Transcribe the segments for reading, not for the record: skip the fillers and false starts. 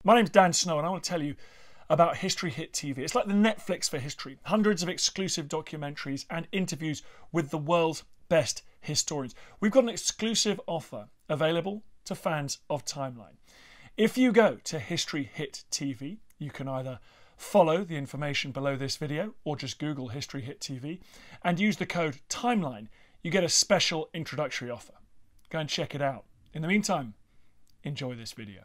My name's Dan Snow and I want to tell you about History Hit TV. It's like the Netflix for history. Hundreds of exclusive documentaries and interviews with the world's best historians. We've got an exclusive offer available to fans of Timeline. If you go to History Hit TV, you can either follow the information below this video or just Google History Hit TV and use the code TIMELINE. You get a special introductory offer. Go and check it out. In the meantime, enjoy this video.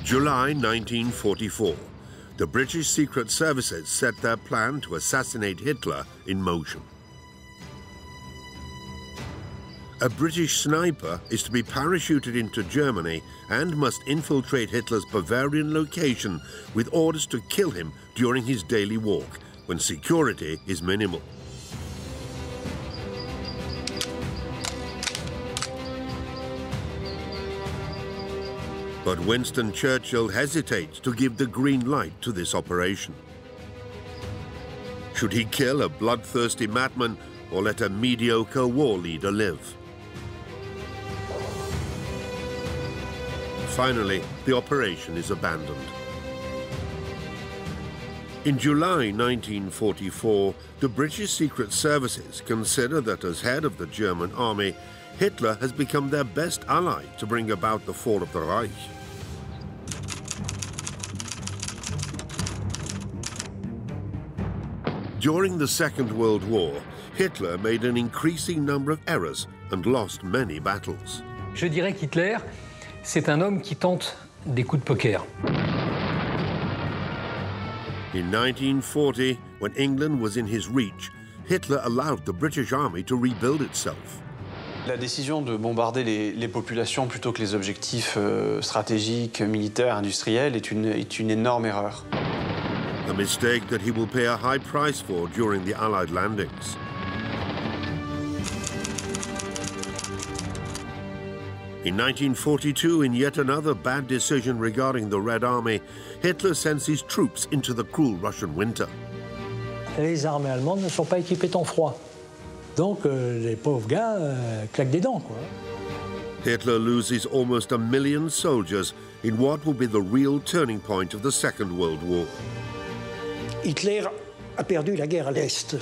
July 1944. The British Secret Services set their plan to assassinate Hitler in motion. A British sniper is to be parachuted into Germany and must infiltrate Hitler's Bavarian location with orders to kill him during his daily walk, when security is minimal. But Winston Churchill hesitates to give the green light to this operation. Should he kill a bloodthirsty madman or let a mediocre war leader live? Finally, the operation is abandoned. In July 1944, the British Secret Services consider that as head of the German army, Hitler has become their best ally to bring about the fall of the Reich. During the Second World War, Hitler made an increasing number of errors and lost many battles. Je dirais qu'Hitler, c'est un homme qui tente des coups de poker. In 1940, when England was in his reach, Hitler allowed the British army to rebuild itself. La décision de bombarder les populations plutôt que les objectifs stratégiques, militaires, industriels est une énorme erreur. A mistake that he will pay a high price for during the Allied landings. In 1942, in yet another bad decision regarding the Red Army, Hitler sends his troops into the cruel Russian winter. Les armées allemandes ne sont pas équipées en froid. Donc les pauvres gars claquent des dents, quoi. Hitler loses almost 1 million soldiers in what will be the real turning point of the Second World War. Hitler a perdu la guerre à l'Est.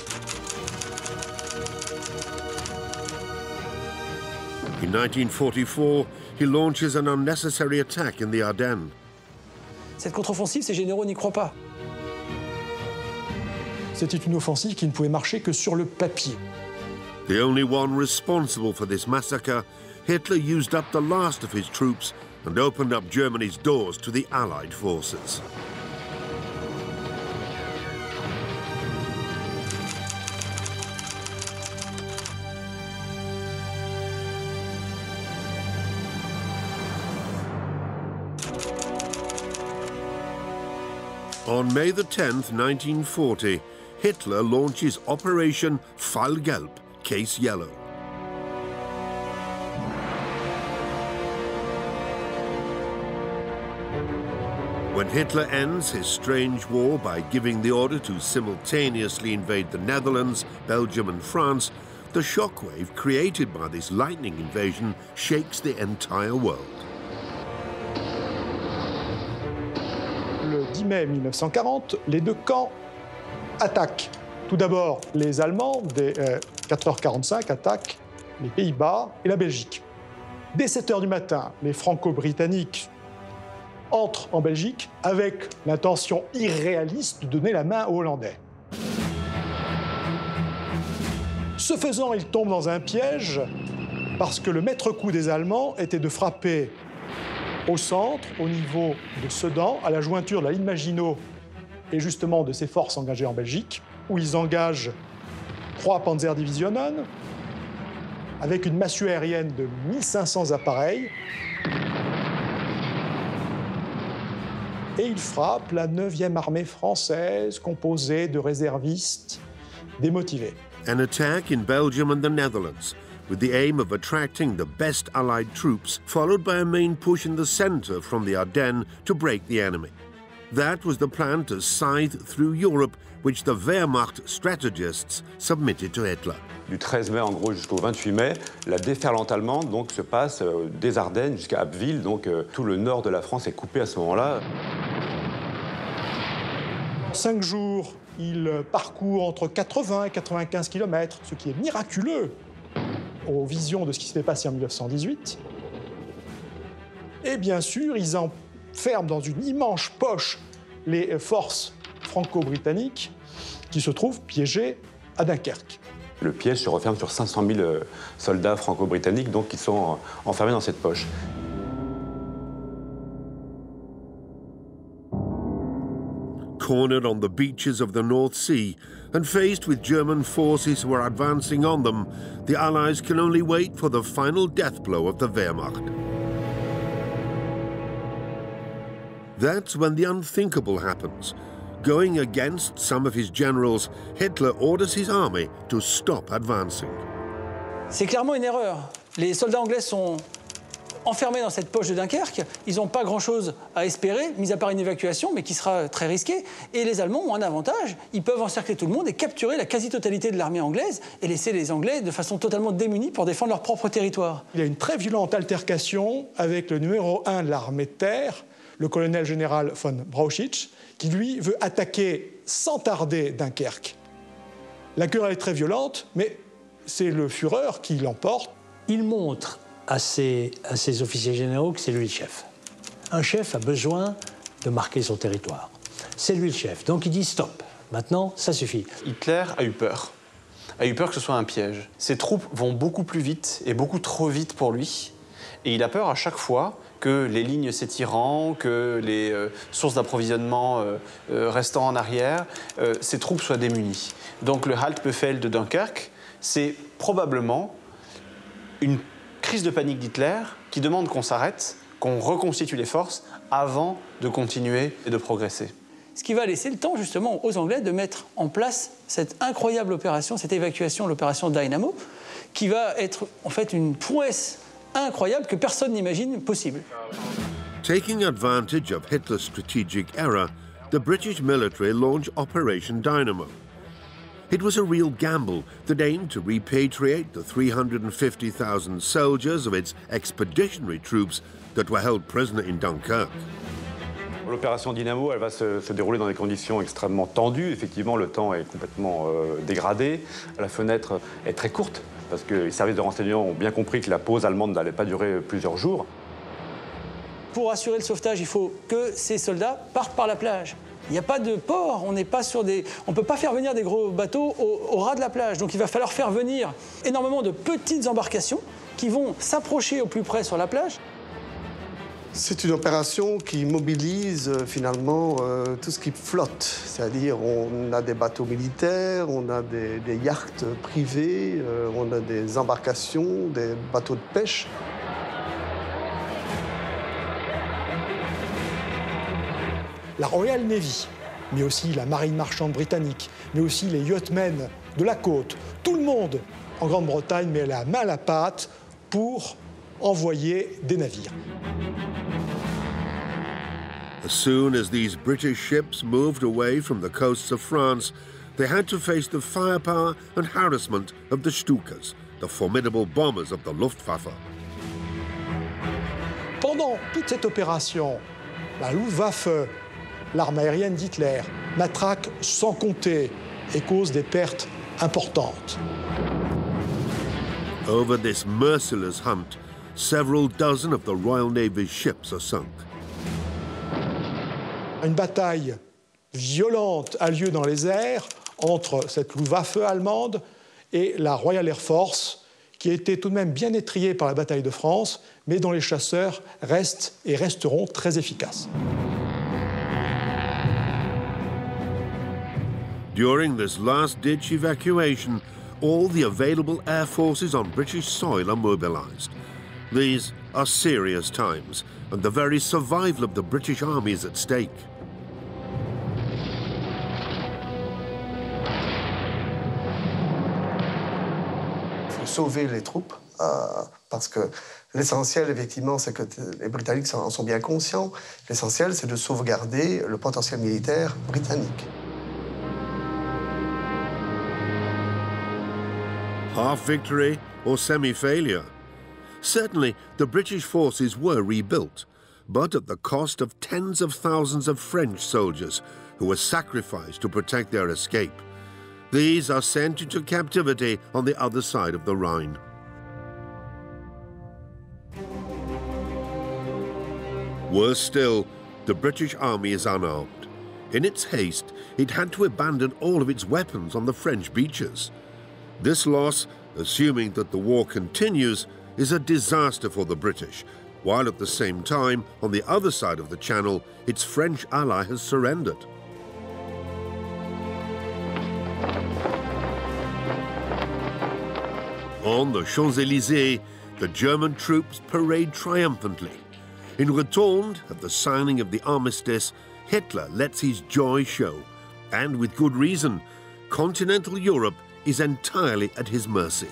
In 1944, he launches an unnecessary attack in the Ardennes. Cette contre-offensive, ces généraux n'y croient pas. C'était une offensive qui ne pouvait marcher que sur le papier. The only one responsible for this massacre, Hitler used up the last of his troops and opened up Germany's doors to the Allied forces. On May the 10th, 1940, Hitler launches Operation Fall Gelb, Case Yellow. When Hitler ends his strange war by giving the order to simultaneously invade the Netherlands, Belgium and France, the shockwave created by this lightning invasion shakes the entire world. Le 10 mai 1940, les deux camps attaquent. Tout d'abord, les Allemands, dès 4h45, attaquent les Pays-Bas et la Belgique. Dès 7h du matin, les Franco-Britanniques entrent en Belgique avec l'intention irréaliste de donner la main aux Hollandais. Ce faisant, ils tombent dans un piège parce que le maître-coup des Allemands était de frapper au centre, au niveau de Sedan, à la jointure de la ligne Maginot et justement de ces forces engagées en Belgique, où ils engagent 3 Panzerdivisionen avec une massue aérienne de 1500 appareils. Et ils frappent la 9e armée française, composée de réservistes démotivés. An attack in Belgium and the Netherlands, with the aim of attracting the best Allied troops, followed by a main push in the centre from the Ardennes to break the enemy. That was the plan to scythe through Europe, which the Wehrmacht strategists submitted to Hitler. Du 13 mai en gros jusqu'au 28 mai, la déferlante allemande donc, se passe des Ardennes jusqu'à Abbeville, donc tout le nord de la France est coupé à ce moment-là. 5 jours, il parcourt entre 80 et 95 km, ce qui est miraculeux aux visions de ce qui s'était passé en 1918. Et bien sûr, ils enferment dans une immense poche les forces franco-britanniques qui se trouvent piégées à Dunkerque. Le piège se referme sur 500 000 soldats franco-britanniques donc, qui sont enfermés dans cette poche. Cornered on the beaches of the North Sea and faced with German forces who are advancing on them, the Allies can only wait for the final death blow of the Wehrmacht. That's when the unthinkable happens. Going against some of his generals, Hitler orders his army to stop advancing. C'est clairement une erreur. Les soldats anglais sont enfermés dans cette poche de Dunkerque. Ils n'ont pas grand-chose à espérer, mis à part une évacuation, mais qui sera très risquée. Et les Allemands ont un avantage. Ils peuvent encercler tout le monde et capturer la quasi-totalité de l'armée anglaise et laisser les Anglais de façon totalement démunis pour défendre leur propre territoire. Il y a une très violente altercation avec le numéro 1 de l'armée de terre, le colonel général von Brauchitsch, qui lui veut attaquer sans tarder Dunkerque. La querelle est très violente, mais c'est le Führer qui l'emporte. Il montre à ses officiers généraux que c'est lui le chef. Un chef a besoin de marquer son territoire. C'est lui le chef. Donc il dit stop. Maintenant, ça suffit. Hitler a eu peur. A eu peur que ce soit un piège. Ses troupes vont beaucoup plus vite et beaucoup trop vite pour lui. Et il a peur à chaque fois que les lignes s'étirant, que les sources d'approvisionnement restant en arrière, ses troupes soient démunies. Donc le Haltbefehl de Dunkerque, c'est probablement une crise de panique d'Hitler qui demande qu'on s'arrête, qu'on reconstitue les forces avant de continuer et de progresser. Ce qui va laisser le temps justement aux Anglais de mettre en place cette incroyable opération, cette évacuation, l'opération Dynamo, qui va être en fait une prouesse incroyable que personne n'imagine possible. Taking advantage of Hitler's strategic error, the British military launched Operation Dynamo. It was a real gamble that aimed to repatriate the 350,000 soldiers of its expeditionary troops that were held prisoner in Dunkirk. L'opération Dynamo, elle va se dérouler dans des conditions extrêmement tendues. Effectivement, le temps est complètement dégradé. La fenêtre est très courte, parce que les services de renseignement ont bien compris que la pause allemande n'allait pas durer plusieurs jours. Pour assurer le sauvetage, il faut que ces soldats partent par la plage. Il n'y a pas de port, on n'est pas sur des... On ne peut pas faire venir des gros bateaux au ras de la plage. Donc il va falloir faire venir énormément de petites embarcations qui vont s'approcher au plus près sur la plage. C'est une opération qui mobilise finalement tout ce qui flotte. C'est-à-dire on a des bateaux militaires, on a des yachts privés, on a des embarcations, des bateaux de pêche. La Royal Navy, mais aussi la marine marchande britannique, mais aussi les yachtmen de la côte, tout le monde en Grande-Bretagne met la main à la pâte pour envoyer des navires. As soon as these British ships moved away from the coasts of France, they had to face the firepower and harassment of the Stukas, the formidable bombers of the Luftwaffe. Pendant toute cette opération, la Luftwaffe, l'arme aérienne d'Hitler, matraque sans compter et cause des pertes importantes. Over this merciless hunt, several dozen of the Royal Navy's ships are sunk. Une bataille violente a lieu dans les airs entre cette Luftwaffe allemande et la Royal Air Force, qui a été tout de même bien étrillée par la bataille de France, mais dont les chasseurs restent et resteront très efficaces. During this last-ditch evacuation, all the available air forces on British soil are mobilized. These are serious times, and the very survival of the British Army is at stake. Il faut sauver les troupes parce que l'essentiel, effectivement, c'est que les Britanniques en sont bien conscients. L'essentiel, c'est de sauvegarder le potentiel militaire britannique. Half victory or semi-failure? Certainly, the British forces were rebuilt, but at the cost of tens of thousands of French soldiers who were sacrificed to protect their escape. These are sent into captivity on the other side of the Rhine. Worse still, the British army is unarmed. In its haste, it had to abandon all of its weapons on the French beaches. This loss, assuming that the war continues, is a disaster for the British, while at the same time, on the other side of the Channel, its French ally has surrendered. On the Champs-Élysées, the German troops parade triumphantly. In Rotonde, at the signing of the armistice, Hitler lets his joy show. And with good reason. Continental Europe is entirely at his mercy.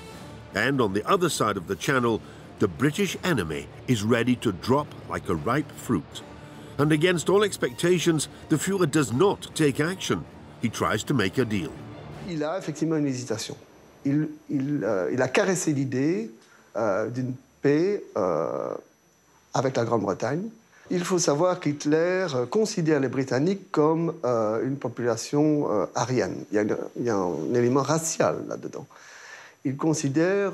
And on the other side of the Channel, the British enemy is ready to drop like a ripe fruit. And against all expectations, the Führer does not take action. He tries to make a deal. Il a effectivement une hésitation. Il a caressé l'idée d'une paix avec la Grande-Bretagne. Il faut savoir qu'Hitler considère les Britanniques comme une population aryenne. Il y a un élément racial là-dedans. Il considère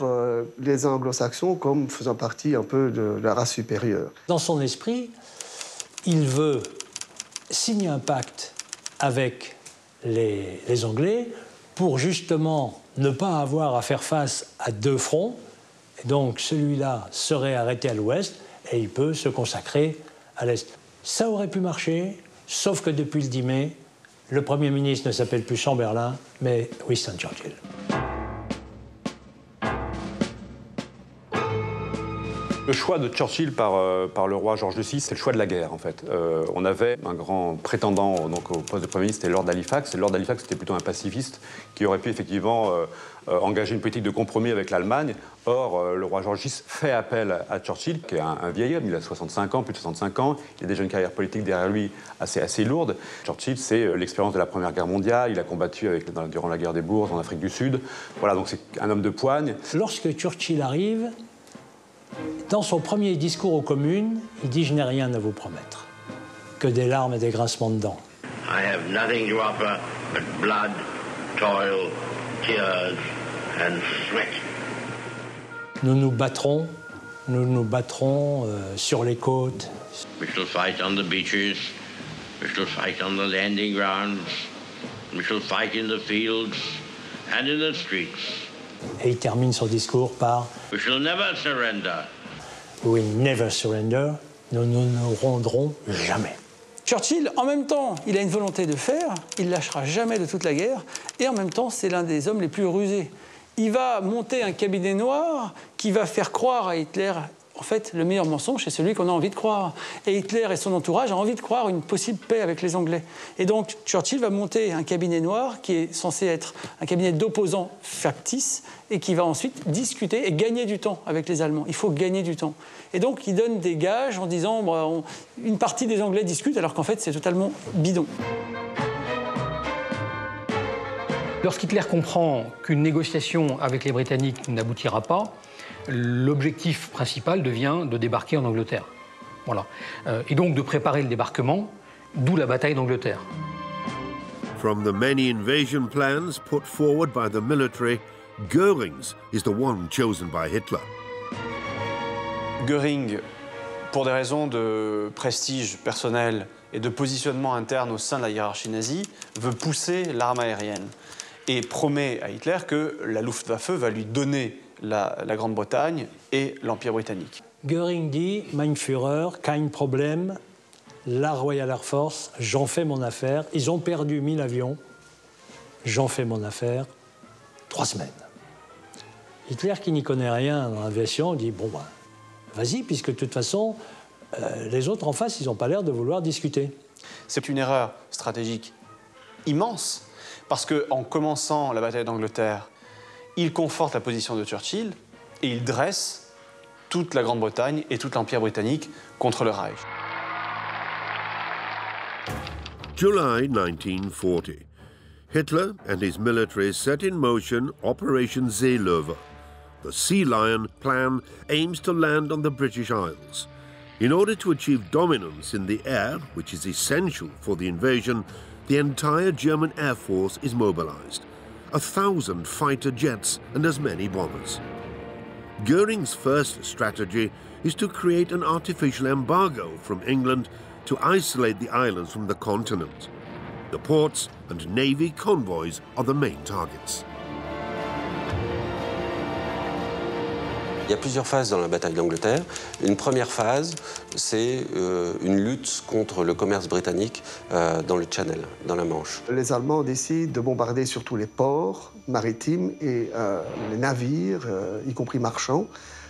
les anglo-saxons comme faisant partie un peu de la race supérieure. Dans son esprit, il veut signer un pacte avec les Anglais pour justement ne pas avoir à faire face à deux fronts. Et donc celui-là serait arrêté à l'ouest et il peut se consacrer à l'est. Ça aurait pu marcher, sauf que depuis le 10 mai, le Premier ministre ne s'appelle plus Chamberlain, mais Winston Churchill. Le choix de Churchill par le roi George VI, c'est le choix de la guerre, en fait. On avait un grand prétendant donc, au poste de Premier ministre, c'était Lord Halifax. Et Lord Halifax, c'était plutôt un pacifiste qui aurait pu effectivement engager une politique de compromis avec l'Allemagne. Or, le roi George VI fait appel à Churchill, qui est un vieil homme, il a 65 ans, plus de 65 ans. Il a déjà une carrière politique derrière lui assez lourde. Churchill, c'est l'expérience de la Première Guerre mondiale. Il a combattu durant la guerre des Bourses en Afrique du Sud. Voilà, donc c'est un homme de poigne. Lorsque Churchill arrive, dans son premier discours aux communes, il dit « Je n'ai rien à vous promettre, que des larmes et des grincements de dents. » I have nothing to offer but blood, toil, tears and sweat. Nous nous battrons sur les côtes. We shall fight on the beaches, we shall fight on the landing grounds, we shall fight in the fields and in the streets. Et il termine son discours par We shall never surrender. We never surrender. Nous ne nous rendrons jamais. Churchill, en même temps, il a une volonté de faire, il ne lâchera jamais de toute la guerre, et en même temps, c'est l'un des hommes les plus rusés. Il va monter un cabinet noir qui va faire croire à Hitler, en fait, le meilleur mensonge, c'est celui qu'on a envie de croire. Et Hitler et son entourage ont envie de croire une possible paix avec les Anglais. Et donc, Churchill va monter un cabinet noir qui est censé être un cabinet d'opposants factices et qui va ensuite discuter et gagner du temps avec les Allemands. Il faut gagner du temps. Et donc, il donne des gages en disant une partie des Anglais discutent alors qu'en fait, c'est totalement bidon. Lorsqu'Hitler comprend qu'une négociation avec les Britanniques n'aboutira pas, l'objectif principal devient de débarquer en Angleterre. Voilà. Et donc de préparer le débarquement, d'où la bataille d'Angleterre. From the many invasion plans put forward by the military, Goering's is the one chosen by Hitler. Göring, pour des raisons de prestige personnel et de positionnement interne au sein de la hiérarchie nazie, veut pousser l'arme aérienne et promet à Hitler que la Luftwaffe va lui donner la Grande-Bretagne et l'Empire britannique. Göring dit « Mein Führer, kein Problem, la Royal Air Force, j'en fais mon affaire. Ils ont perdu 1000 avions, j'en fais mon affaire. 3 semaines. » Hitler, qui n'y connaît rien dans l'aviation, dit « Bon, ben, vas-y, puisque de toute façon, les autres en face, ils n'ont pas l'air de vouloir discuter. » C'est une erreur stratégique immense, parce qu'en commençant la bataille d'Angleterre, il conforte la position de Churchill et il dresse toute la Grande-Bretagne et tout l'Empire britannique contre le Reich. July 1940. Hitler and his military set in motion Operation Seelöwe. The Sea Lion plan aims to land on the British Isles. In order to achieve dominance in the air, which is essential for the invasion, the entire German Air Force is mobilized. 1,000 fighter jets and as many bombers. Goering's first strategy is to create an artificial embargo from England to isolate the islands from the continent. The ports and Navy convoys are the main targets. Il y a plusieurs phases dans la bataille d'Angleterre. Une première phase, c'est une lutte contre le commerce britannique dans le Channel, dans la Manche. Les Allemands décident de bombarder surtout les ports maritimes et les navires, y compris marchands,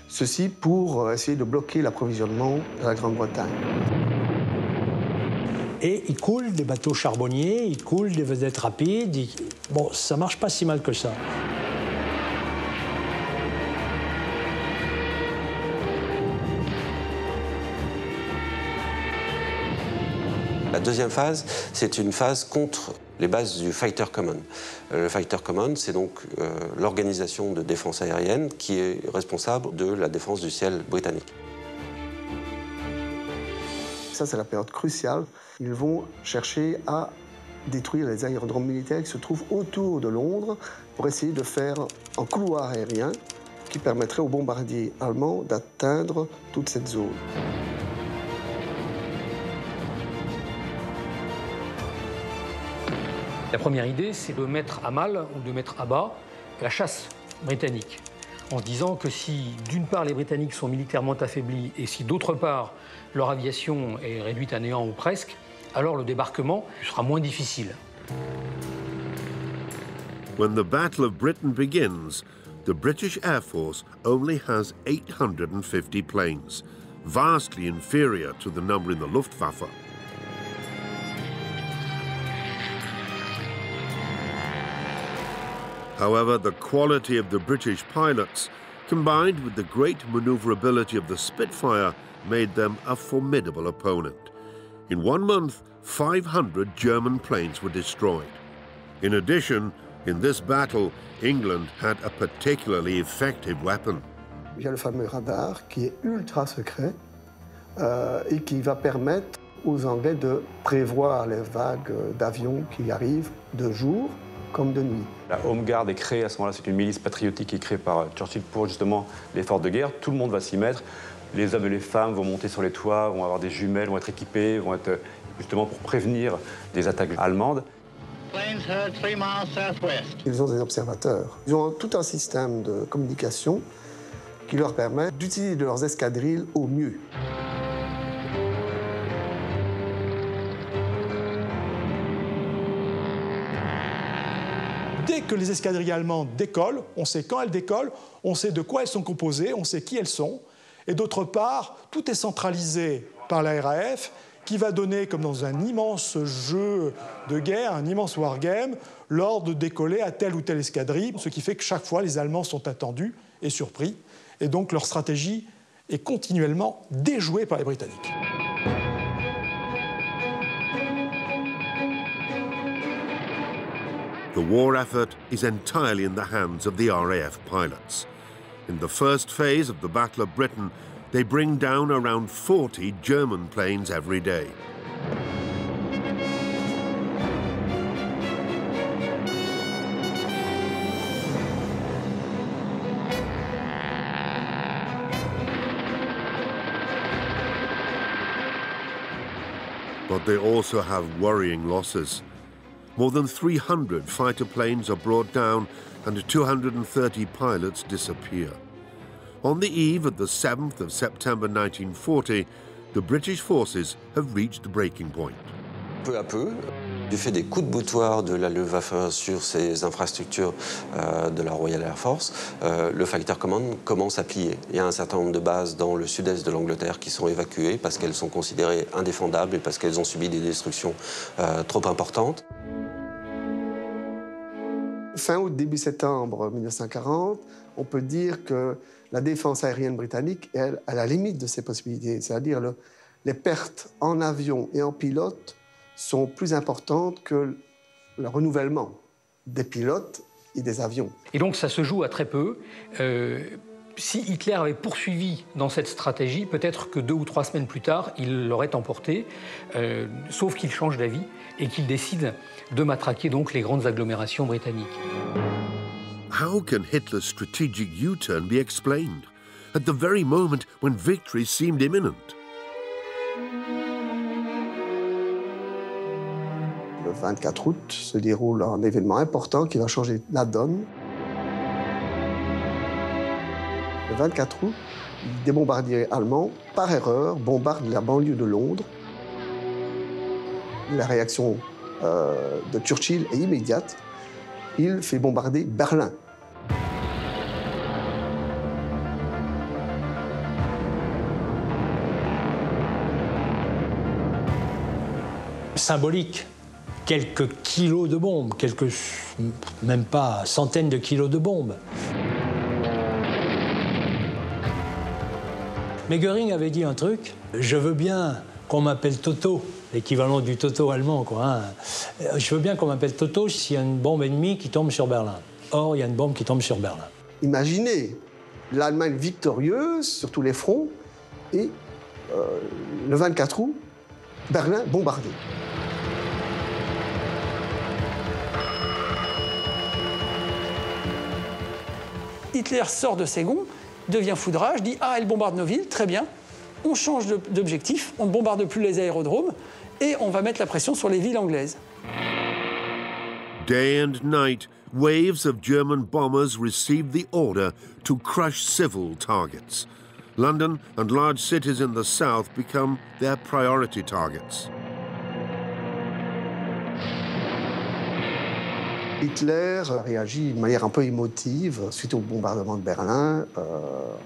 ceci pour essayer de bloquer l'approvisionnement de la Grande-Bretagne. Et il coule des bateaux charbonniers, il coule des vedettes rapides. Bon, ça marche pas si mal que ça. La deuxième phase, c'est une phase contre les bases du Fighter Command. Le Fighter Command, c'est donc l'organisation de défense aérienne qui est responsable de la défense du ciel britannique. Ça, c'est la période cruciale. Ils vont chercher à détruire les aérodromes militaires qui se trouvent autour de Londres pour essayer de faire un couloir aérien qui permettrait aux bombardiers allemands d'atteindre toute cette zone. La première idée, c'est de mettre à mal ou de mettre à bas la chasse britannique, en se disant que si, d'une part, les Britanniques sont militairement affaiblis et si, d'autre part, leur aviation est réduite à néant ou presque, alors le débarquement sera moins difficile. When the Battle of Britain begins, the British Air Force only has 850 planes, vastly inferior to the number in the Luftwaffe. However, the quality of the British pilots, combined with the great maneuverability of the Spitfire, made them a formidable opponent. In 1 month, 500 German planes were destroyed. In addition, in this battle, England had a particularly effective weapon. Il y a le fameux radar qui est ultra secret et qui va permettre aux Anglais de prévoir les vagues d'avions qui arrivent de jour comme de nuit. La Home Guard est créée à ce moment-là, c'est une milice patriotique qui est créée par Churchill pour justement l'effort de guerre. Tout le monde va s'y mettre. Les hommes et les femmes vont monter sur les toits, vont avoir des jumelles, vont être équipés, vont être justement pour prévenir des attaques allemandes. Ils ont des observateurs. Ils ont tout un système de communication qui leur permet d'utiliser leurs escadrilles au mieux. Dès que les escadrilles allemandes décollent, on sait quand elles décollent, on sait de quoi elles sont composées, on sait qui elles sont. Et d'autre part, tout est centralisé par la RAF qui va donner, comme dans un immense jeu de guerre, un immense wargame, l'ordre de décoller à telle ou telle escadrille, ce qui fait que chaque fois, les Allemands sont attendus et surpris. Et donc, leur stratégie est continuellement déjouée par les Britanniques. The war effort is entirely in the hands of the RAF pilots. In the first phase of the Battle of Britain, they bring down around 40 German planes every day. But they also have worrying losses. More than 300 fighter planes are brought down and 230 pilots disappear. On the eve of the 7th of September 1940, the British forces have reached breaking point. Peu à peu, du fait des coups de boutoir de la Luftwaffe sur ces infrastructures de la Royal Air Force, le Fighter Command commence à plier. Il y a un certain nombre de bases dans le sud-est de l'Angleterre qui sont évacuées parce qu'elles sont considérées indéfendables et parce qu'elles ont subi des destructions trop importantes. Fin août, début septembre 1940, on peut dire que la défense aérienne britannique est à la limite de ses possibilités. C'est-à-dire les pertes en avion et en pilote sont plus importantes que le renouvellement des pilotes et des avions. Et donc ça se joue à très peu. Si Hitler avait poursuivi dans cette stratégie, peut-être que 2 ou 3 semaines plus tard, il l'aurait emporté, sauf qu'il change d'avis et qu'il décide de matraquer donc les grandes agglomérations britanniques. How can Hitler's strategic U-turn be explained at the very moment when victory seemed imminent? Le 24 août se déroule un événement important qui va changer la donne. Le 24 août, des bombardiers allemands, par erreur, bombardent la banlieue de Londres. La réaction de Churchill est immédiate. Il fait bombarder Berlin. Symbolique. Quelques kilos de bombes, même pas centaines de kilos de bombes. Mais Göring avait dit un truc, je veux bien qu'on m'appelle Toto, l'équivalent du Toto allemand, quoi. Hein. Je veux bien qu'on m'appelle Toto s'il y a une bombe ennemie qui tombe sur Berlin. Or, il y a une bombe qui tombe sur Berlin. Imaginez l'Allemagne victorieuse sur tous les fronts et le 24 août, Berlin bombardé. Hitler sort de ses gonds, devient foudrage, dit « Ah, elle bombarde nos villes, très bien. On change d'objectif, on ne bombarde plus les aérodromes et on va mettre la pression sur les villes anglaises. » Day and night, waves of German bombers received the order to crush civil targets. London and large cities in the south become their priority targets. Hitler réagit de manière un peu émotive suite au bombardement de Berlin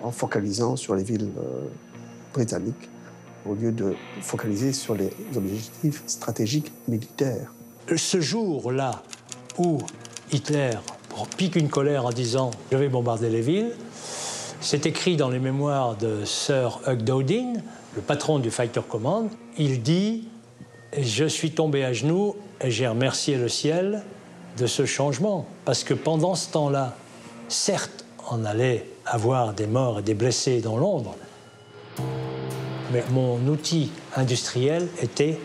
en focalisant sur les villes britanniques au lieu de focaliser sur les objectifs stratégiques militaires. Ce jour-là où Hitler pique une colère en disant « je vais bombarder les villes », c'est écrit dans les mémoires de Sir Hugh Dowding, le patron du Fighter Command. Il dit « je suis tombé à genoux et j'ai remercié le ciel » de ce changement, parce que pendant ce temps-là, certes, on allait avoir des morts et des blessés dans Londres, mais mon outil industriel était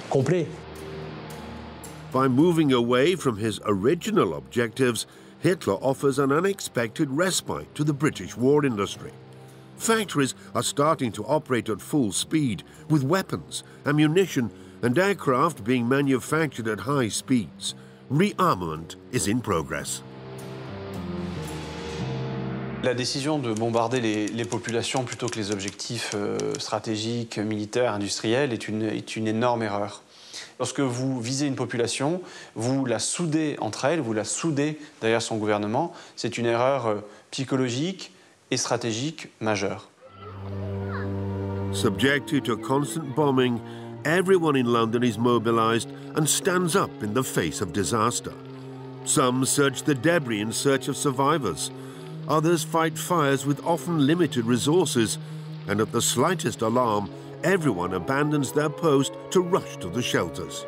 complet. By moving away from his original objectives, Hitler offers an unexpected respite to the British war industry. Factories are starting to operate at full speed, with weapons, ammunition, and aircraft being manufactured at high speeds. Rearmament is in progress. La décision de bombarder les populations plutôt que les objectifs stratégiques, militaires, industriels est une énorme erreur. Lorsque vous visez une population, vous la soudez entre elles, vous la soudez derrière son gouvernement. C'est une erreur psychologique et stratégique majeure. Subjected to constant bombing, everyone in London is mobilized and stands up in the face of disaster. Some search the debris in search of survivors. Others fight fires with often limited resources, and at the slightest alarm, everyone abandons their post to rush to the shelters.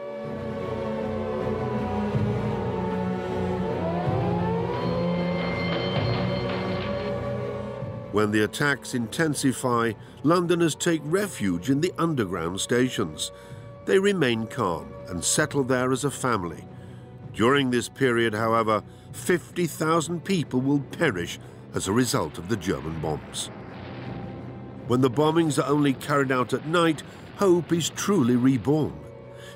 When the attacks intensify, Londoners take refuge in the underground stations. They remain calm and settle there as a family. During this period, however, 50,000 people will perish as a result of the German bombs. When the bombings are only carried out at night, hope is truly reborn.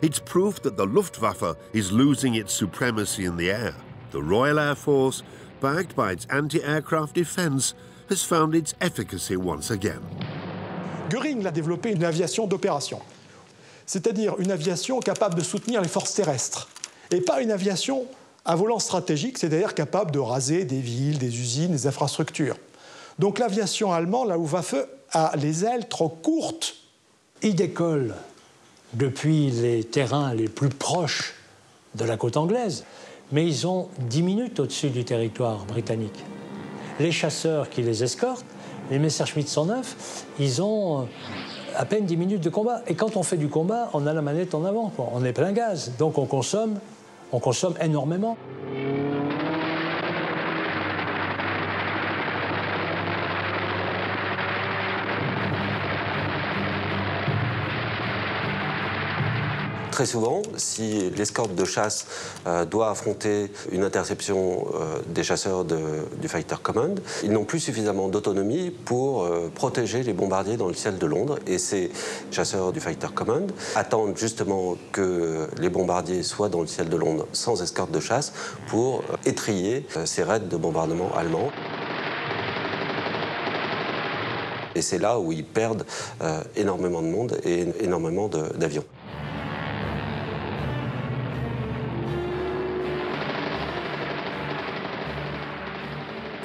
It's proof that the Luftwaffe is losing its supremacy in the air. The Royal Air Force, backed by its anti-aircraft defense, has found its efficacy once again. Göring a développé une aviation d'opération, c'est-à-dire une aviation capable de soutenir les forces terrestres, et pas une aviation à volant stratégique, c'est-à-dire capable de raser des villes, des usines, des infrastructures. Donc l'aviation allemande, la Luftwaffe, a les ailes trop courtes. Il décolle depuis les terrains les plus proches de la côte anglaise, mais ils ont 10 minutes au-dessus du territoire britannique. les chasseurs qui les escortent, les Messerschmitt 109, ils ont à peine 10 minutes de combat. Et quand on fait du combat, on a la manette en avant, quoi. On est plein gaz, donc on consomme énormément. Très souvent, si l'escorte de chasse doit affronter une interception des chasseurs du Fighter Command, ils n'ont plus suffisamment d'autonomie pour protéger les bombardiers dans le ciel de Londres. Et ces chasseurs du Fighter Command attendent justement que les bombardiers soient dans le ciel de Londres sans escorte de chasse pour étrier ces raids de bombardement allemands. Et c'est là où ils perdent énormément de monde et énormément d'avions.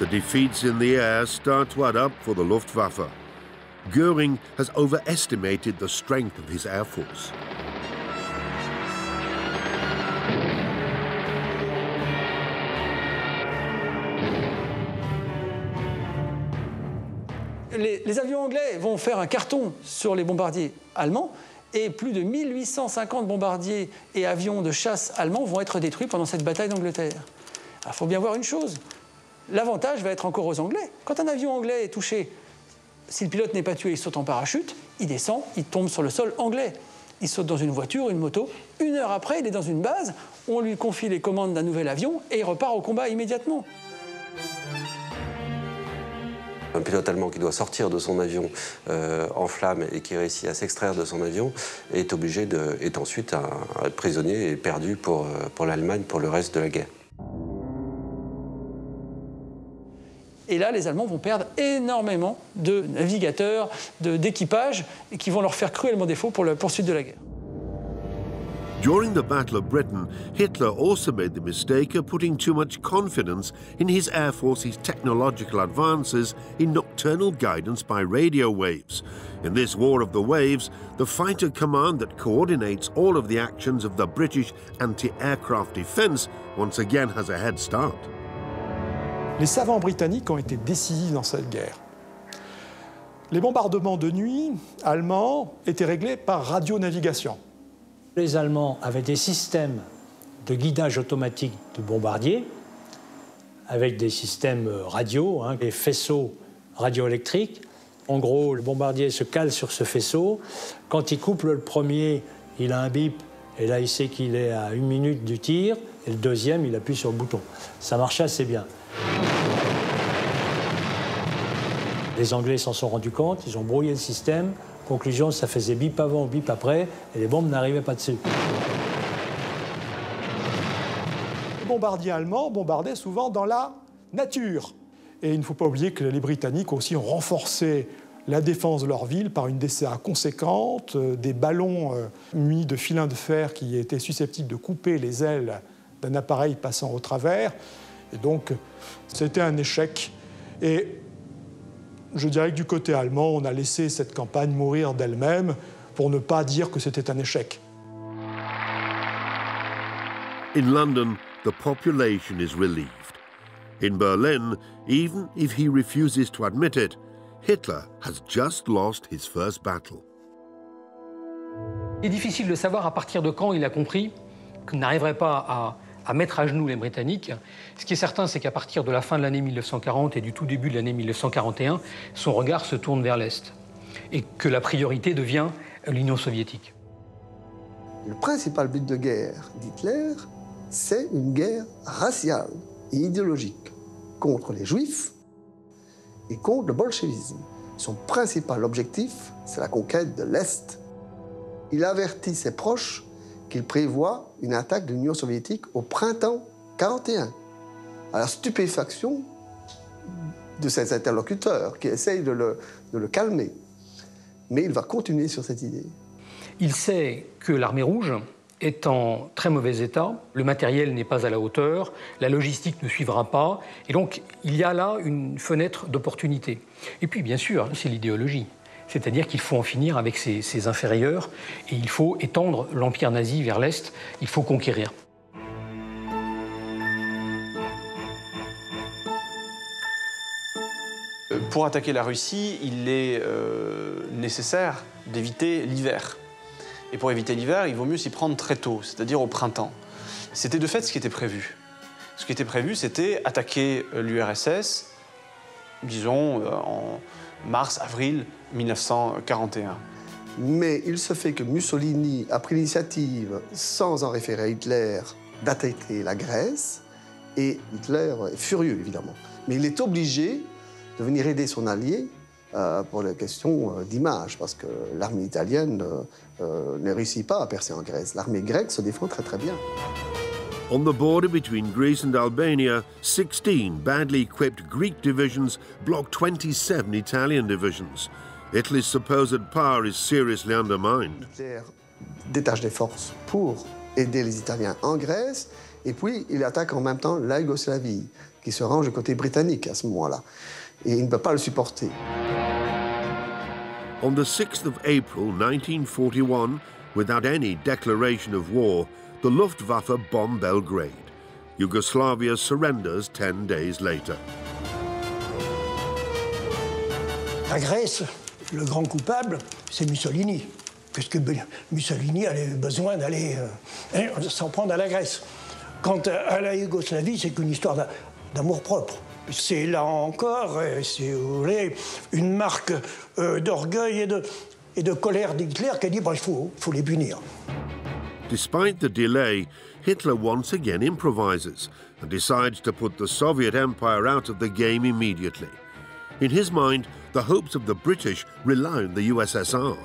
The defeats in the air start to add up for the Luftwaffe. Goering has overestimated the strength of his air force. Les avions anglais vont faire un carton sur les bombardiers allemands et plus de 1850 bombardiers et avions de chasse allemands vont être détruits pendant cette bataille d'Angleterre. Alors il faut bien voir une chose. L'avantage va être encore aux Anglais. Quand un avion anglais est touché, si le pilote n'est pas tué, il saute en parachute, il descend, il tombe sur le sol anglais. Il saute dans une voiture, une moto. 1 heure après, il est dans une base, on lui confie les commandes d'un nouvel avion et il repart au combat immédiatement. Un pilote allemand qui doit sortir de son avion en flammes et qui réussit à s'extraire de son avion est ensuite un prisonnier et perdu pour l'Allemagne pour le reste de la guerre. Et là, les Allemands vont perdre énormément de navigateurs, d'équipages, qui vont leur faire cruellement défaut pour la poursuite de la guerre. During the Battle of Britain, Hitler also made the mistake of putting too much confidence in his Air Force's technological advances in nocturnal guidance by radio waves. In this War of the Waves, the fighter command that coordinates all of the actions of the British anti-aircraft defense once again has a head start. Les savants britanniques ont été décisifs dans cette guerre. Les bombardements de nuit allemands étaient réglés par radionavigation. Les Allemands avaient des systèmes de guidage automatique de bombardiers avec des systèmes radio, des faisceaux radioélectriques. En gros, le bombardier se cale sur ce faisceau. Quand il couple le premier, il a un bip et là, il sait qu'il est à 1 minute du tir. Et le deuxième, il appuie sur le bouton. Ça marchait assez bien. Les Anglais s'en sont rendus compte, ils ont brouillé le système. Conclusion, ça faisait bip avant, bip après, et les bombes n'arrivaient pas dessus. Les bombardiers allemands bombardaient souvent dans la nature. Et il ne faut pas oublier que les Britanniques aussi ont renforcé la défense de leur ville par une DCA conséquente, des ballons munis de filins de fer qui étaient susceptibles de couper les ailes d'un appareil passant au travers. Et donc, c'était un échec. Et je dirais que du côté allemand, on a laissé cette campagne mourir d'elle-même pour ne pas dire que c'était un échec. In London, the population is relieved. In Berlin, even if he refuses to admit it, Hitler has just lost his first battle. Il est difficile de savoir à partir de quand il a compris qu'il n'arriverait pas à mettre à genoux les Britanniques. Ce qui est certain, c'est qu'à partir de la fin de l'année 1940 et du tout début de l'année 1941, son regard se tourne vers l'Est et que la priorité devient l'Union soviétique. Le principal but de guerre d'Hitler, c'est une guerre raciale et idéologique contre les Juifs et contre le bolchevisme. Son principal objectif, c'est la conquête de l'Est. Il avertit ses proches qu'il prévoit une attaque de l'Union soviétique au printemps 1941, à la stupéfaction de ses interlocuteurs qui essayent de le calmer. Mais il va continuer sur cette idée. Il sait que l'armée rouge est en très mauvais état, le matériel n'est pas à la hauteur, la logistique ne suivra pas, et donc il y a là une fenêtre d'opportunité. Et puis bien sûr, c'est l'idéologie. C'est-à-dire qu'il faut en finir avec ses inférieurs et il faut étendre l'empire nazi vers l'Est, il faut conquérir. Pour attaquer la Russie, il est nécessaire d'éviter l'hiver. Et pour éviter l'hiver, il vaut mieux s'y prendre très tôt, c'est-à-dire au printemps. C'était de fait ce qui était prévu. Ce qui était prévu, c'était attaquer l'URSS, disons, en mars-avril 1941. Mais il se fait que Mussolini a pris l'initiative, sans en référer à Hitler, d'attaquer la Grèce. Et Hitler est furieux, évidemment. Mais il est obligé de venir aider son allié pour les questions d'image, parce que l'armée italienne ne réussit pas à percer en Grèce. L'armée grecque se défend très très bien. On the border between Greece and Albania, 16 badly equipped Greek divisions block 27 Italian divisions. Italy's supposed power is seriously undermined. Hitler détache des forces pour aider les Italiens en Grèce, et puis il attaque en même temps la Yougoslavie, qui se range du côté britannique à ce moment-là. Et il ne peut pas le supporter. On the 6th of April 1941, without any declaration of war, the Luftwaffe bomb Belgrade. Yugoslavia surrenders 10 days later. La Grèce, le grand coupable, c'est Mussolini, puisque Mussolini avait besoin d'aller s'en prendre à la Grèce. Quant à la Yougoslavie, c'est qu'une histoire d'amour-propre. C'est là encore, si vous voulez, une marque d'orgueil et de colère d'Hitler qui a dit il faut les punir. Despite the delay, Hitler once again improvises and decides to put the Soviet Empire out of the game immediately. In his mind, the hopes of the British rely on the USSR.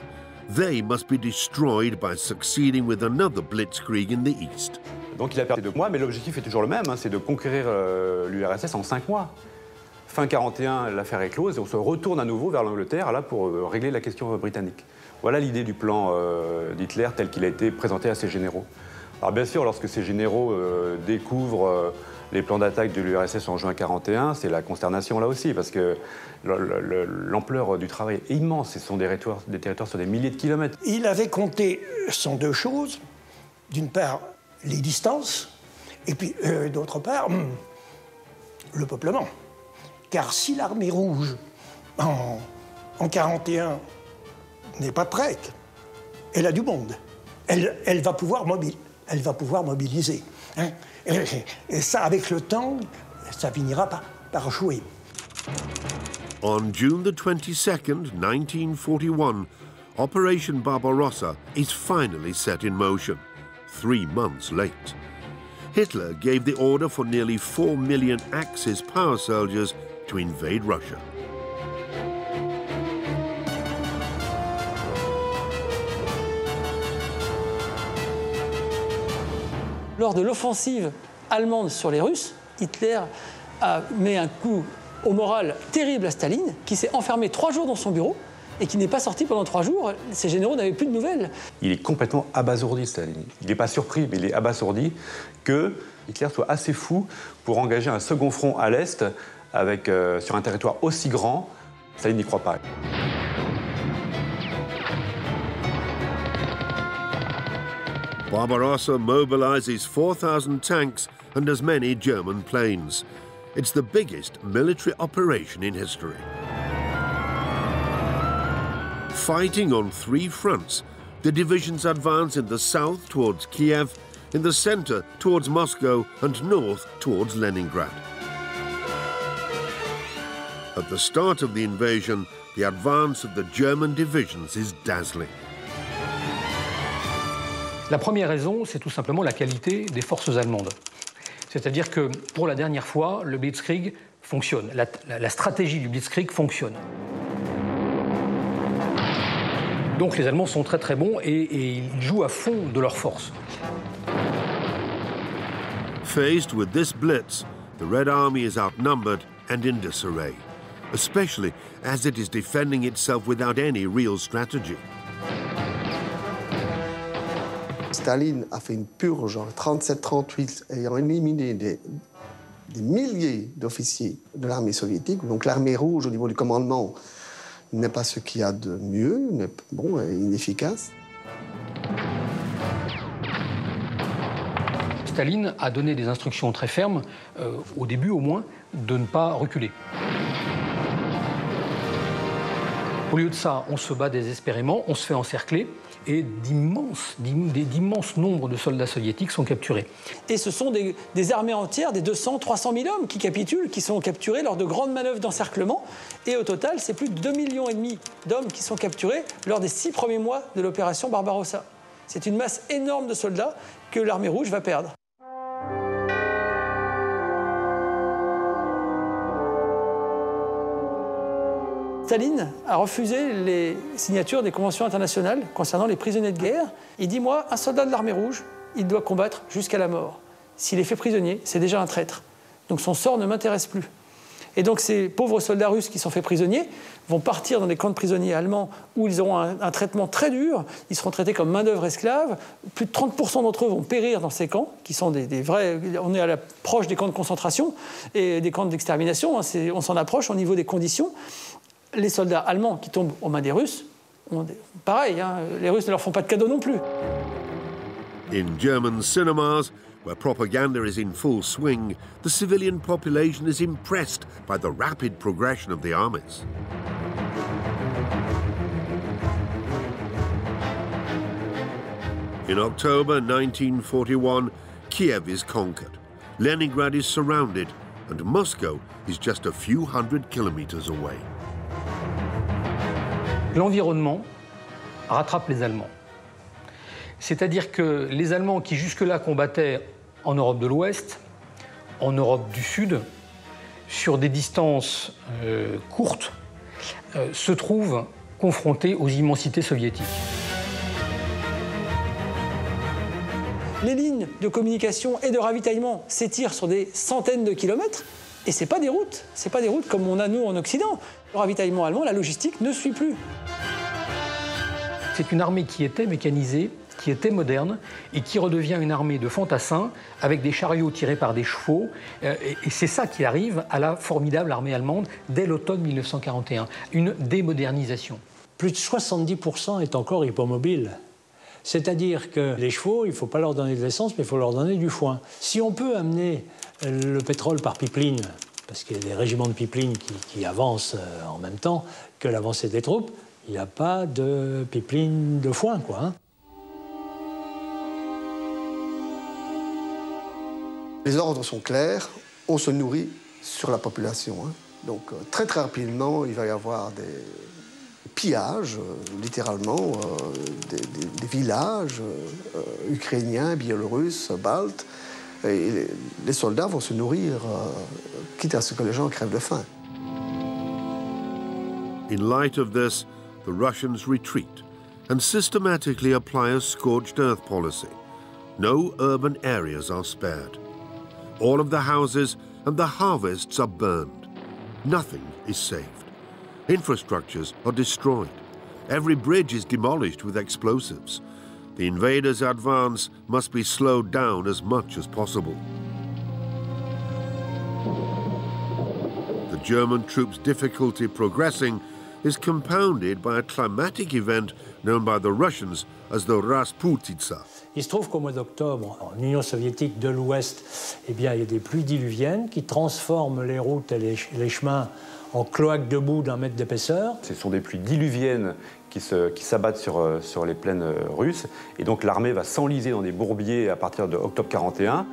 They must be destroyed by succeeding with another blitzkrieg in the East. Donc il a perdu 2 mois, mais l'objectif est toujours le même, c'est de conquérir l'URSS en 5 mois. Fin 41, l'affaire est close et on se retourne à nouveau vers l'Angleterre là, pour régler la question britannique. Voilà l'idée du plan d'Hitler tel qu'il a été présenté à ses généraux. Alors bien sûr, lorsque ces généraux découvrent les plans d'attaque de l'URSS en juin 41, c'est la consternation là aussi, parce que l'ampleur du travail est immense. Ce sont des territoires sur des milliers de kilomètres. Il avait compté sur 2 choses. D'une part, les distances, et puis d'autre part, le peuplement. Car si l'armée rouge, en 41, n'est pas prête, elle a du monde. Elle va pouvoir mobiliser. Hein. Et ça, avec le temps, ça finira par jouer. On June the 22nd, 1941, Operation Barbarossa is finally set in motion, 3 months late. Hitler gave the order for nearly 4 million Axis power soldiers to invade Russia. Lors de l'offensive allemande sur les Russes, Hitler a mis un coup au moral terrible à Staline, qui s'est enfermé 3 jours dans son bureau et qui n'est pas sorti pendant 3 jours. Ses généraux n'avaient plus de nouvelles. Il est complètement abasourdi, Staline. Il n'est pas surpris, mais il est abasourdi que Hitler soit assez fou pour engager un second front à l'Est sur un territoire aussi grand. Staline n'y croit pas. Barbarossa mobilizes 4,000 tanks and as many German planes. It's the biggest military operation in history. Fighting on 3 fronts, the divisions advance in the south towards Kiev, in the center towards Moscow, and north towards Leningrad. At the start of the invasion, the advance of the German divisions is dazzling. La première raison, c'est tout simplement la qualité des forces allemandes. C'est-à-dire que, pour la dernière fois, le Blitzkrieg fonctionne. La stratégie du Blitzkrieg fonctionne. Donc les Allemands sont très très bons et ils jouent à fond de leurs forces. Faced with this blitz, the Red Army is outnumbered and in disarray, especially as it is defending itself without any real strategy. Staline a fait une purge en 37-38, ayant éliminé des milliers d'officiers de l'armée soviétique. Donc l'armée rouge, au niveau du commandement, n'est pas ce qu'il y a de mieux, est inefficace. Staline a donné des instructions très fermes, au début au moins, de ne pas reculer. Au lieu de ça, on se bat désespérément, on se fait encercler et d'immenses nombres de soldats soviétiques sont capturés. Et ce sont des armées entières, des 200, 300 000 hommes qui capitulent, qui sont capturés lors de grandes manœuvres d'encerclement. Et au total, c'est plus de 2,5 millions d'hommes qui sont capturés lors des 6 premiers mois de l'opération Barbarossa. C'est une masse énorme de soldats que l'armée rouge va perdre. Staline a refusé les signatures des conventions internationales concernant les prisonniers de guerre. Il dit, moi, un soldat de l'armée rouge, il doit combattre jusqu'à la mort. S'il est fait prisonnier, c'est déjà un traître. Donc son sort ne m'intéresse plus. Et donc ces pauvres soldats russes qui sont faits prisonniers vont partir dans des camps de prisonniers allemands où ils auront un traitement très dur. Ils seront traités comme main-d'œuvre esclave. Plus de 30% d'entre eux vont périr dans ces camps, qui sont des vrais... On est à l'approche des camps de concentration et des camps d'extermination. On s'en approche au niveau des conditions. Les soldats allemands qui tombent aux mains des Russes, pareil, hein, les Russes ne leur font pas de cadeaux non plus. In German cinemas, where propaganda is in full swing, the civilian population is impressed by the rapid progression of the armies. In October 1941, Kiev is conquered, Leningrad is surrounded, and Moscow is just a few hundred kilometers away. L'environnement rattrape les Allemands. C'est-à-dire que les Allemands qui jusque-là combattaient en Europe de l'Ouest, en Europe du Sud, sur des distances courtes, se trouvent confrontés aux immensités soviétiques. Les lignes de communication et de ravitaillement s'étirent sur des centaines de kilomètres. Et ce n'est pas des routes comme on a nous en Occident. Le ravitaillement allemand, la logistique ne suit plus. C'est une armée qui était mécanisée, qui était moderne et qui redevient une armée de fantassins avec des chariots tirés par des chevaux. Et c'est ça qui arrive à la formidable armée allemande dès l'automne 1941, une démodernisation. Plus de 70% est encore hippomobile. C'est-à-dire que les chevaux, il ne faut pas leur donner de l'essence, mais il faut leur donner du foin. Si on peut amener le pétrole par pipeline, parce qu'il y a des régiments de pipeline qui avancent en même temps que l'avancée des troupes, il n'y a pas de pipeline de foin, quoi. Hein. Les ordres sont clairs, on se nourrit sur la population. Hein. Donc très très rapidement, il va y avoir des pillages, littéralement, des villages ukrainiens, biélorusses, baltes. Et les soldats vont se nourrir, quitte à ce que les gens crèvent de faim. In light of this, the Russians retreat and systematically apply a scorched earth policy. No urban areas are spared. All of the houses and the harvests are burned. Nothing is saved. Infrastructures are destroyed. Every bridge is demolished with explosives. The invaders' advance must be slowed down as much as possible. The German troops' difficulty progressing is compounded by a climatic event known by the Russians as the Rasputitsa. Il se trouve qu'au mois d'octobre, en Union soviétique de l'Ouest, eh bien, il y a des pluies diluviennes qui transforment les routes et les chemins en cloaques de boue d'1 mètre d'épaisseur. Ce sont des pluies diluviennes qui s'abattent sur les plaines russes. Et donc l'armée va s'enliser dans des bourbiers à partir de octobre 1941.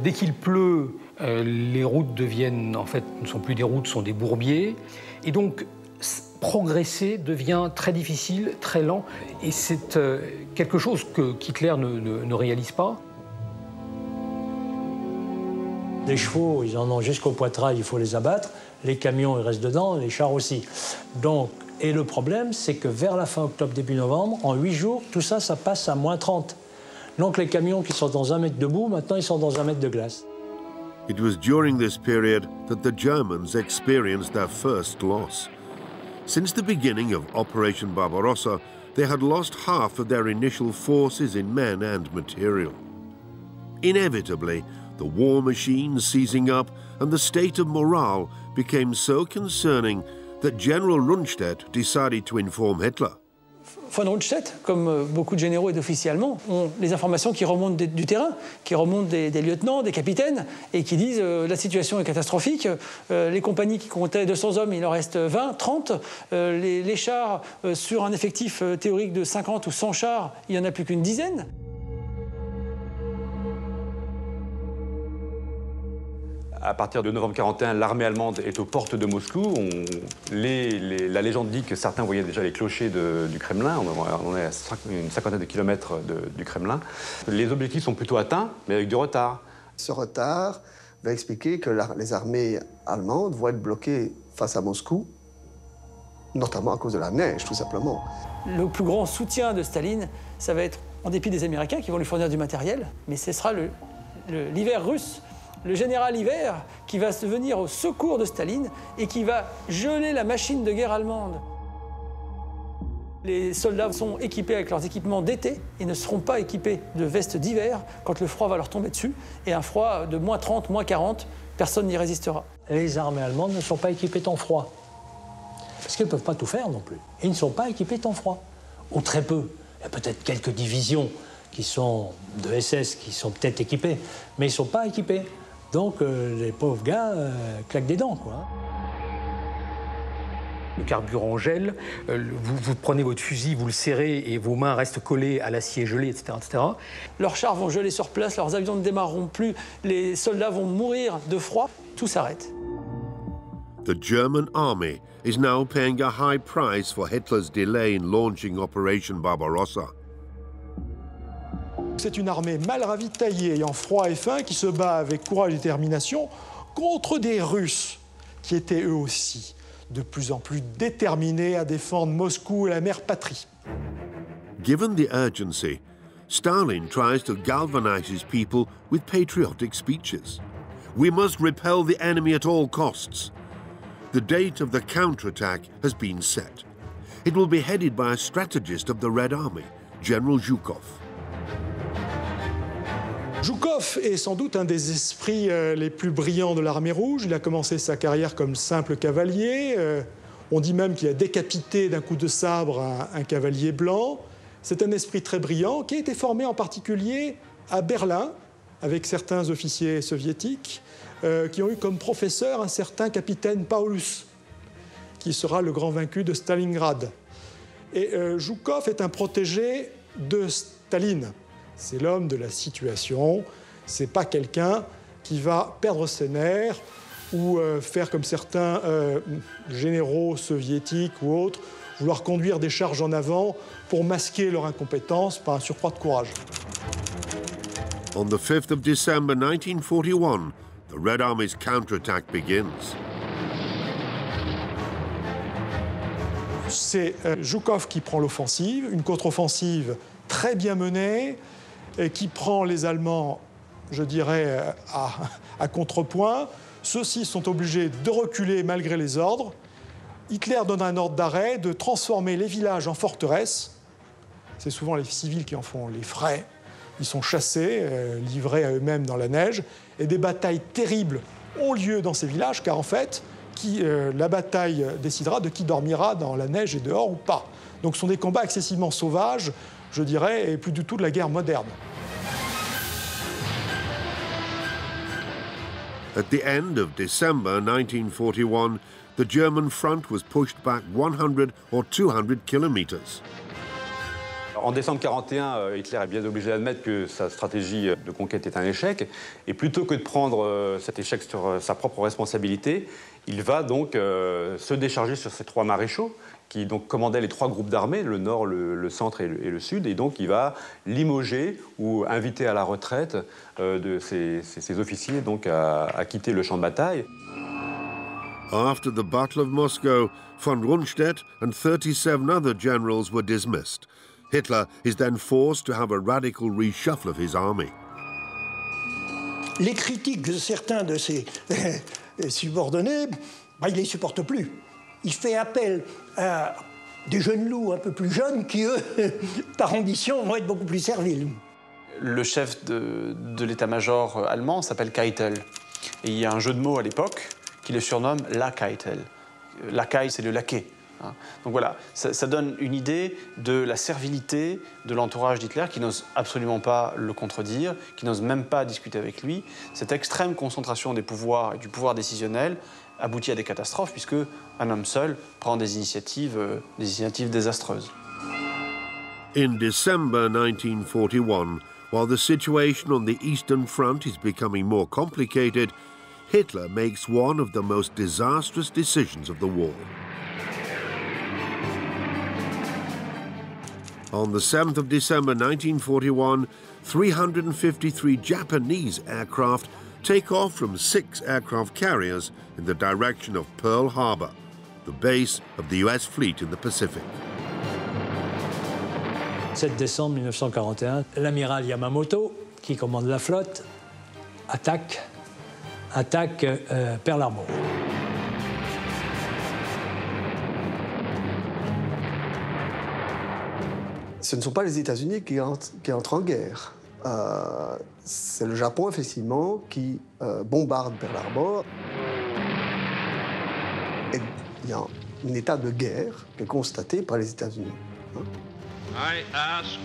Dès qu'il pleut, les routes deviennent, en fait, ne sont plus des routes, sont des bourbiers. Et donc, progresser devient très difficile, très lent. Et c'est quelque chose qu'Hitler ne réalise pas. Les chevaux, ils en ont jusqu'au poitrail, il faut les abattre. Les camions, ils restent dedans, les chars aussi. Donc, et le problème, c'est que vers la fin octobre, début novembre, en 8 jours, tout ça, ça passe à -30. Donc les camions qui sont dans 1 mètre de boue, maintenant, ils sont dans 1 mètre de glace. It was during this period that the Germans experienced their first loss. Since the beginning of Operation Barbarossa, they had lost half of their initial forces in men and material. Inevitably, the war machine seizing up and the state of morale became so concerning that General Rundstedt decided to inform Hitler. von Rundstedt, comme beaucoup de généraux et d'officiers allemands, ont les informations qui remontent du terrain, qui remontent des lieutenants, des capitaines, et qui disent la situation est catastrophique, les compagnies qui comptaient 200 hommes, il en reste 20, 30, les chars, sur un effectif théorique de 50 ou 100 chars, il n'y en a plus qu'une dizaine. À partir de novembre 1941, l'armée allemande est aux portes de Moscou. La légende dit que certains voyaient déjà les clochers du Kremlin. On est à une cinquantaine de kilomètres du Kremlin. Les objectifs sont plutôt atteints, mais avec du retard. Ce retard va expliquer que les armées allemandes vont être bloquées face à Moscou, notamment à cause de la neige, tout simplement. Le plus grand soutien de Staline, ça va être, en dépit des Américains qui vont lui fournir du matériel, mais ce sera l'hiver russe, le général Hiver, qui va se venir au secours de Staline et qui va geler la machine de guerre allemande. Les soldats sont équipés avec leurs équipements d'été et ne seront pas équipés de vestes d'hiver quand le froid va leur tomber dessus. Et un froid de moins 30, moins 40, personne n'y résistera. Les armées allemandes ne sont pas équipées temps froid. Parce qu'elles ne peuvent pas tout faire non plus. Et ils ne sont pas équipés temps froid. Ou très peu. Il y a peut-être quelques divisions qui sont de SS qui sont peut-être équipées, mais ils ne sont pas équipés. Donc les pauvres gars claquent des dents, quoi. Le carburant gèle, vous prenez votre fusil, vous le serrez et vos mains restent collées à l'acier gelé, etc., etc. Leurs chars vont geler sur place, leurs avions ne démarreront plus, les soldats vont mourir de froid, tout s'arrête. The German army is now paying a high price for Hitler's delay in launching Operation Barbarossa. C'est une armée mal ravitaillée, ayant froid et faim, qui se bat avec courage et détermination contre des Russes qui étaient eux aussi de plus en plus déterminés à défendre Moscou et la mère patrie. Given the urgency, Stalin tries to galvanize his people with patriotic speeches. We must repel the enemy at all costs. The date of the counterattack has been set. It will be headed by a strategist of the Red Army, General Zhukov. Zhukov est sans doute un des esprits les plus brillants de l'armée rouge. Il a commencé sa carrière comme simple cavalier. On dit même qu'il a décapité d'un coup de sabre un cavalier blanc. C'est un esprit très brillant qui a été formé en particulier à Berlin avec certains officiers soviétiques qui ont eu comme professeur un certain capitaine Paulus, qui sera le grand vaincu de Stalingrad. Et Zhukov est un protégé de Staline. C'est l'homme de la situation, c'est pas quelqu'un qui va perdre ses nerfs ou faire comme certains généraux soviétiques ou autres, vouloir conduire des charges en avant pour masquer leur incompétence par un surcroît de courage. On the 5th of December 1941, the Red Army's counterattack begins. C'est Zhukov qui prend l'offensive, une contre-offensive très bien menée, et qui prend les Allemands, je dirais, à contrepoint. Ceux-ci sont obligés de reculer malgré les ordres. Hitler donne un ordre d'arrêt, de transformer les villages en forteresses. C'est souvent les civils qui en font les frais. Ils sont chassés, livrés à eux-mêmes dans la neige. Et des batailles terribles ont lieu dans ces villages, car en fait, la bataille décidera de qui dormira dans la neige et dehors ou pas. Donc ce sont des combats excessivement sauvages, je dirais, et plus du tout de la guerre moderne. At the end of December 1941, the German front was pushed back 100 or 200 kilometers. En décembre 1941, Hitler est bien obligé d'admettre que sa stratégie de conquête est un échec. Et plutôt que de prendre cet échec sur sa propre responsabilité, il va donc se décharger sur ses trois maréchaux qui donc commandaient les trois groupes d'armées, le nord, le centre et le sud. Et donc il va limoger ou inviter à la retraite de ses officiers donc à quitter le champ de bataille. After the Battle of Moscow, von Rundstedt and 37 other generals were dismissed. Hitler is then forced to have a radical reshuffle of his army. Les critiques de certains de ses subordonnés, il ne les supporte plus. Il fait appel à des jeunes loups un peu plus jeunes qui, eux, par ambition, vont être beaucoup plus serviles. Le chef de l'état-major allemand s'appelle Keitel. Et il y a un jeu de mots à l'époque qui le surnomme la Keitel. Lacaille, c'est le laquais. Donc voilà, ça donne une idée de la servilité de l'entourage d'Hitler qui n'ose absolument pas le contredire, qui n'ose même pas discuter avec lui. Cette extrême concentration des pouvoirs et du pouvoir décisionnel aboutit à des catastrophes puisque un homme seul prend des initiatives désastreuses. In December 1941, while the situation on the Eastern Front is becoming more complicated, Hitler makes one of the most disastrous decisions of the war. On the 7th of December 1941, 353 Japanese aircraft take off from 6 aircraft carriers in the direction of Pearl Harbor, the base of the US fleet in the Pacific. 7 décembre 1941, l'amiral Yamamoto, qui commande la flotte, attaque Pearl Harbor. Ce ne sont pas les États-Unis qui entrent en guerre. C'est le Japon, effectivement, qui bombarde Pearl Harbor. Et il y a un état de guerre qui est constaté par les États-Unis. I ask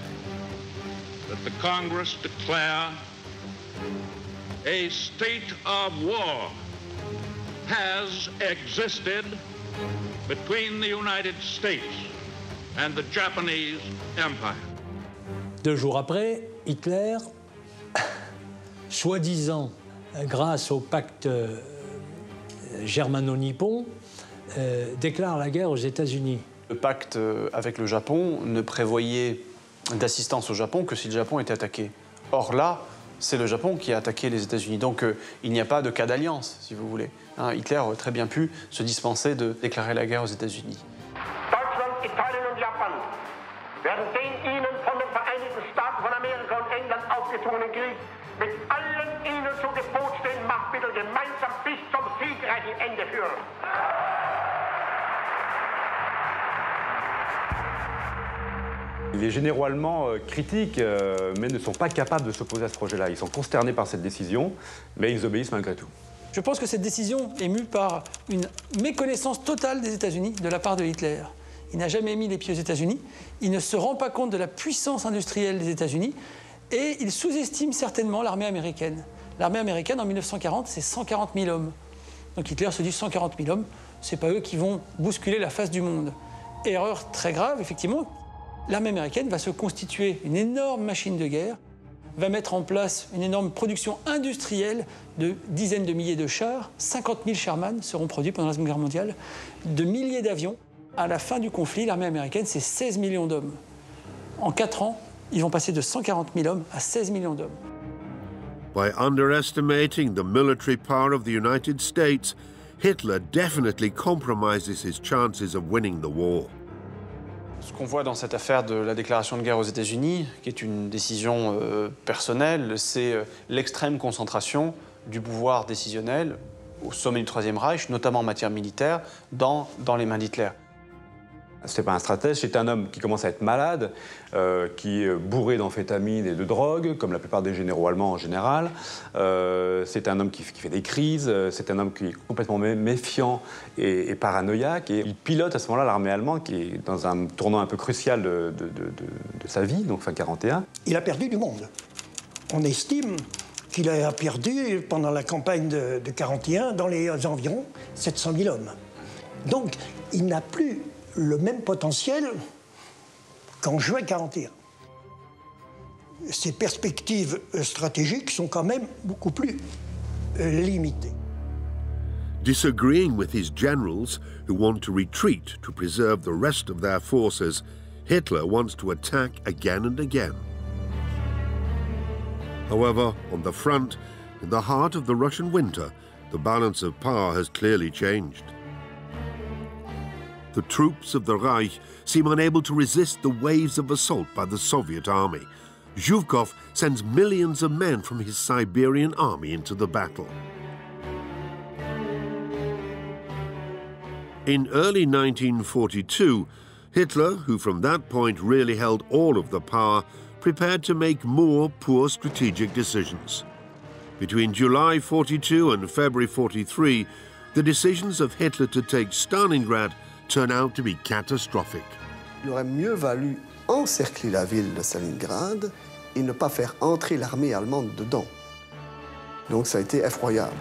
that the Congress declare a state of war has existed between the United States and the Japanese Empire. 2 jours après, Hitler, soi-disant grâce au pacte germano-nippon, déclare la guerre aux États-Unis. Le pacte avec le Japon ne prévoyait d'assistance au Japon que si le Japon était attaqué. Or là, c'est le Japon qui a attaqué les États-Unis. Donc il n'y a pas de cas d'alliance, si vous voulez. Hitler aurait très bien pu se dispenser de déclarer la guerre aux États-Unis. Deutschland, Italien und Japan werden den ihnen von den Vereinigten Staaten von Amerika und England aufgezwungenen Krieg mit allen ihnen zu Gebot stehenden Machtmitteln gemeinsam bis zum siegreichen Ende führen. Les généraux allemands critiquent, mais ne sont pas capables de s'opposer à ce projet-là. Ils sont consternés par cette décision, mais ils obéissent malgré tout. Je pense que cette décision est mue par une méconnaissance totale des États-Unis de la part de Hitler. Il n'a jamais mis les pieds aux États-Unis, il ne se rend pas compte de la puissance industrielle des États-Unis et il sous-estime certainement l'armée américaine. L'armée américaine, en 1940, c'est 140 000 hommes. Donc Hitler se dit 140 000 hommes, c'est pas eux qui vont bousculer la face du monde. Erreur très grave, effectivement. L'armée américaine va se constituer une énorme machine de guerre, va mettre en place une énorme production industrielle de dizaines de milliers de chars, 50 000 Sherman seront produits pendant la Seconde Guerre mondiale, de milliers d'avions. À la fin du conflit, l'armée américaine, c'est 16 millions d'hommes. En 4 ans, ils vont passer de 140 000 hommes à 16 millions d'hommes. By underestimating the military power of the United States, Hitler definitely compromises his chances of winning the war. Ce qu'on voit dans cette affaire de la déclaration de guerre aux États-Unis, qui est une décision personnelle, c'est l'extrême concentration du pouvoir décisionnel au sommet du Troisième Reich, notamment en matière militaire, dans les mains d'Hitler. C'est pas un stratège, c'est un homme qui commence à être malade, qui est bourré d'amphétamines et de drogue, comme la plupart des généraux allemands en général. C'est un homme qui fait des crises, c'est un homme qui est complètement méfiant et paranoïaque. Et il pilote à ce moment-là l'armée allemande, qui est dans un tournant un peu crucial de sa vie, donc fin 41. Il a perdu du monde. On estime qu'il a perdu, pendant la campagne de 41, dans les environs 700 000 hommes. Donc, il n'a plus le même potentiel qu'en juin 41. Ses perspectives stratégiques sont quand même beaucoup plus limitées. Disagreeing with his generals, who want to retreat to preserve the rest of their forces, Hitler wants to attack again and again. However, on the front, in the heart of the Russian winter, the balance of power has clearly changed. The troops of the Reich seem unable to resist the waves of assault by the Soviet army. Zhukov sends millions of men from his Siberian army into the battle. In early 1942, Hitler, who from that point really held all of the power, prepared to make more poor strategic decisions. Between July 42 and February 43, the decisions of Hitler to take Stalingrad turn out to be catastrophic. Il aurait mieux valu encercler la ville de Stalingrad et ne pas faire entrer l'armée allemande dedans. Donc ça a été effroyable.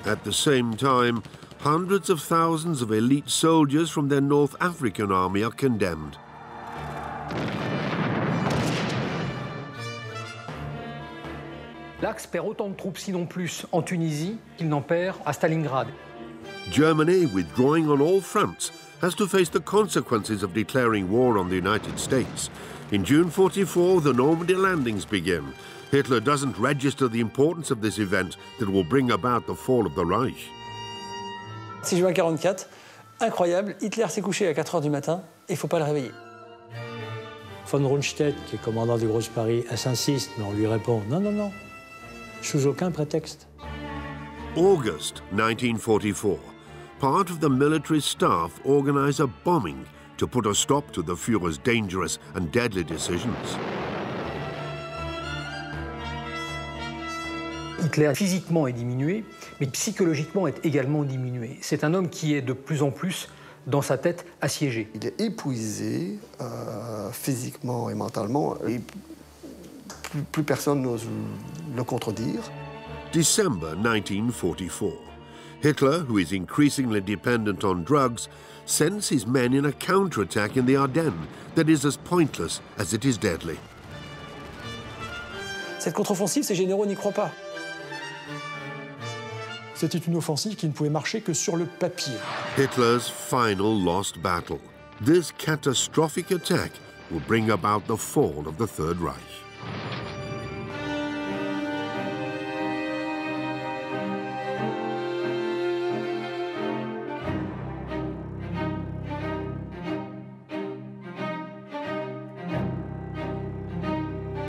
At the same time, hundreds of thousands of elite soldiers from their North African army are condemned. L'Axe perd autant de troupes, sinon plus, en Tunisie qu'il n'en perd à Stalingrad. Germany, withdrawing on all fronts, has to face the consequences of declaring war on the United States. In June 1944, the Normandy landings begin. Hitler doesn't register the importance of this event that will bring about the fall of the Reich. 6 juin 1944, incroyable, Hitler s'est couché à 4 h du matin et il ne faut pas le réveiller. Von Rundstedt, qui est commandant du Grosse Paris, s'insiste, mais on lui répond « Non, non, non, sous aucun prétexte ». August 1944. Part of the military staff organize a bombing to put a stop to the Führer's dangerous and deadly decisions. Hitler physiquement est diminué, mais psychologiquement est également diminué. C'est un homme qui est de plus en plus dans sa tête assiégé. Il est épuisé physiquement et mentalement, et plus personne n'ose le contredire. December 1944. Hitler, who is increasingly dependent on drugs, sends his men in a counterattack in the Ardennes that is as pointless as it is deadly. Cette contre-offensive, ces généraux n'y croient pas. C'était une offensive qui ne pouvait marcher que sur le papier. Hitler's final lost battle. This catastrophic attack will bring about the fall of the Third Reich.